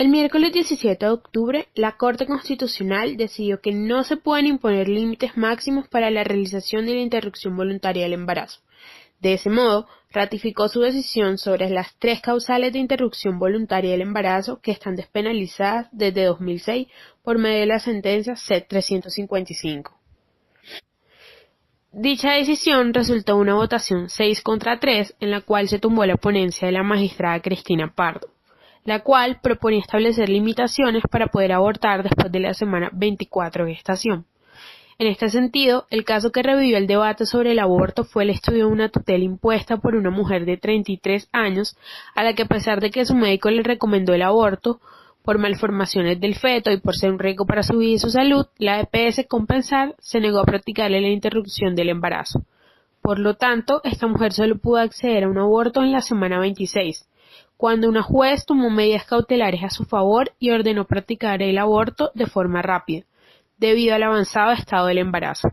El miércoles 17 de octubre, la Corte Constitucional decidió que no se pueden imponer límites máximos para la realización de la interrupción voluntaria del embarazo. De ese modo, ratificó su decisión sobre las 3 causales de interrupción voluntaria del embarazo que están despenalizadas desde 2006 por medio de la sentencia C-355. Dicha decisión resultó en una votación 6-3 en la cual se tomó la ponencia de la magistrada Cristina Pardo, la cual proponía establecer limitaciones para poder abortar después de la semana 24 de gestación. En este sentido, el caso que revivió el debate sobre el aborto fue el estudio de una tutela impuesta por una mujer de 33 años, a la que a pesar de que su médico le recomendó el aborto, por malformaciones del feto y por ser un riesgo para su vida y su salud, la EPS Compensar se negó a practicarle la interrupción del embarazo. Por lo tanto, esta mujer solo pudo acceder a un aborto en la semana 26, cuando una juez tomó medidas cautelares a su favor y ordenó practicar el aborto de forma rápida, debido al avanzado estado del embarazo.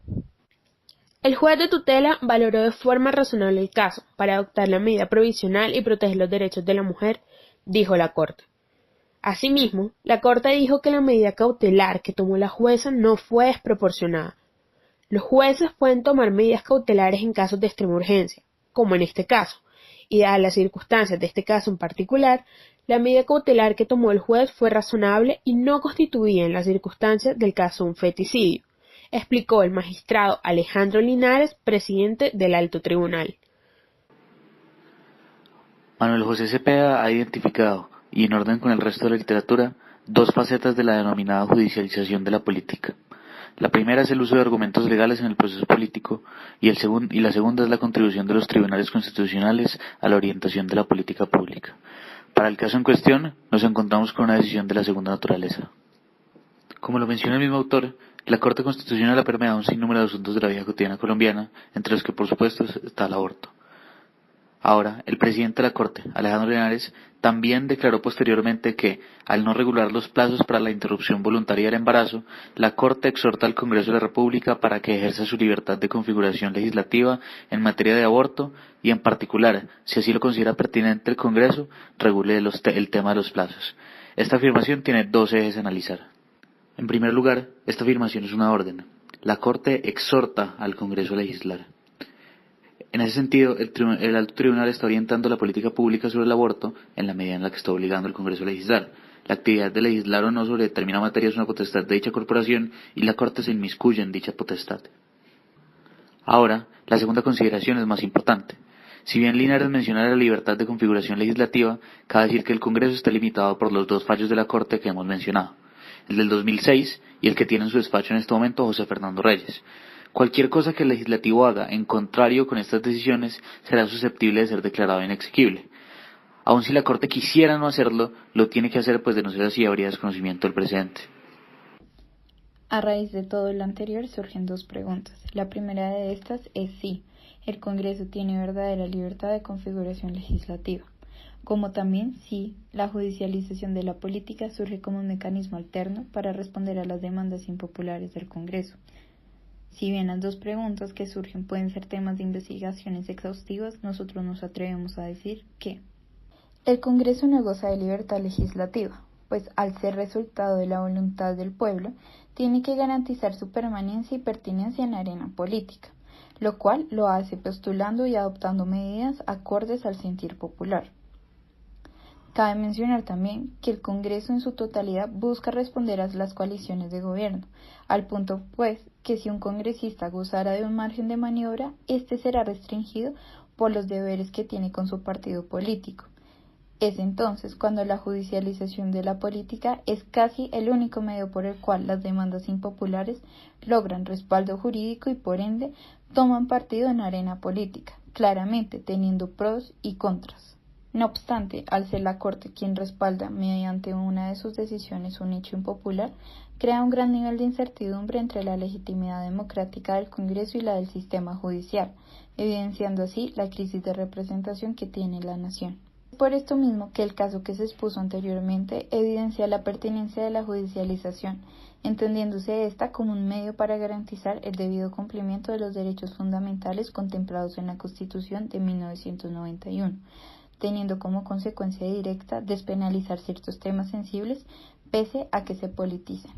El juez de tutela valoró de forma razonable el caso para adoptar la medida provisional y proteger los derechos de la mujer, dijo la Corte. Asimismo, la Corte dijo que la medida cautelar que tomó la jueza no fue desproporcionada. Los jueces pueden tomar medidas cautelares en casos de extrema urgencia, como en este caso, y dadas las circunstancias de este caso en particular, la medida cautelar que tomó el juez fue razonable y no constituía en las circunstancias del caso un feticidio, explicó el magistrado Alejandro Linares, presidente del Alto Tribunal. Manuel José Cepeda ha identificado, y en orden con el resto de la literatura, 2 facetas de la denominada judicialización de la política. La primera es el uso de argumentos legales en el proceso político y la segunda es la contribución de los tribunales constitucionales a la orientación de la política pública. Para el caso en cuestión, nos encontramos con una decisión de la segunda naturaleza. Como lo menciona el mismo autor, la Corte Constitucional ha permeado un sinnúmero de asuntos de la vida cotidiana colombiana, entre los que por supuesto está el aborto. Ahora, el presidente de la Corte, Alejandro Linares, también declaró posteriormente que, al no regular los plazos para la interrupción voluntaria del embarazo, la Corte exhorta al Congreso de la República para que ejerza su libertad de configuración legislativa en materia de aborto y, en particular, si así lo considera pertinente el Congreso, regule el tema de los plazos. Esta afirmación tiene 2 ejes a analizar. En primer lugar, esta afirmación es una orden. La Corte exhorta al Congreso a legislar. En ese sentido, el Alto Tribunal está orientando la política pública sobre el aborto en la medida en la que está obligando al Congreso a legislar. La actividad de legislar o no sobre determinada materia es una potestad de dicha corporación y la Corte se inmiscuye en dicha potestad. Ahora, la segunda consideración es más importante. Si bien Linares menciona la libertad de configuración legislativa, cabe decir que el Congreso está limitado por los 2 fallos de la Corte que hemos mencionado, el del 2006 y el que tiene en su despacho en este momento José Fernando Reyes. Cualquier cosa que el legislativo haga en contrario con estas decisiones será susceptible de ser declarado inexequible. Aun si la Corte quisiera no hacerlo, lo tiene que hacer, pues de no ser así habría desconocimiento del precedente. A raíz de todo lo anterior surgen 2 preguntas. La primera de estas es si el Congreso tiene verdadera libertad de configuración legislativa, como también si la judicialización de la política surge como un mecanismo alterno para responder a las demandas impopulares del Congreso. Si bien las 2 preguntas que surgen pueden ser temas de investigaciones exhaustivas, nosotros nos atrevemos a decir que el Congreso no goza de libertad legislativa, pues al ser resultado de la voluntad del pueblo, tiene que garantizar su permanencia y pertinencia en la arena política, lo cual lo hace postulando y adoptando medidas acordes al sentir popular. Cabe mencionar también que el Congreso en su totalidad busca responder a las coaliciones de gobierno, al punto pues que si un congresista gozara de un margen de maniobra, este será restringido por los deberes que tiene con su partido político. Es entonces cuando la judicialización de la política es casi el único medio por el cual las demandas impopulares logran respaldo jurídico y por ende toman partido en la arena política, claramente teniendo pros y contras. No obstante, al ser la Corte quien respalda mediante una de sus decisiones un hecho impopular, crea un gran nivel de incertidumbre entre la legitimidad democrática del Congreso y la del sistema judicial, evidenciando así la crisis de representación que tiene la nación. Por esto mismo que el caso que se expuso anteriormente evidencia la pertinencia de la judicialización, entendiéndose esta como un medio para garantizar el debido cumplimiento de los derechos fundamentales contemplados en la Constitución de 1991, teniendo como consecuencia directa despenalizar ciertos temas sensibles pese a que se politicen.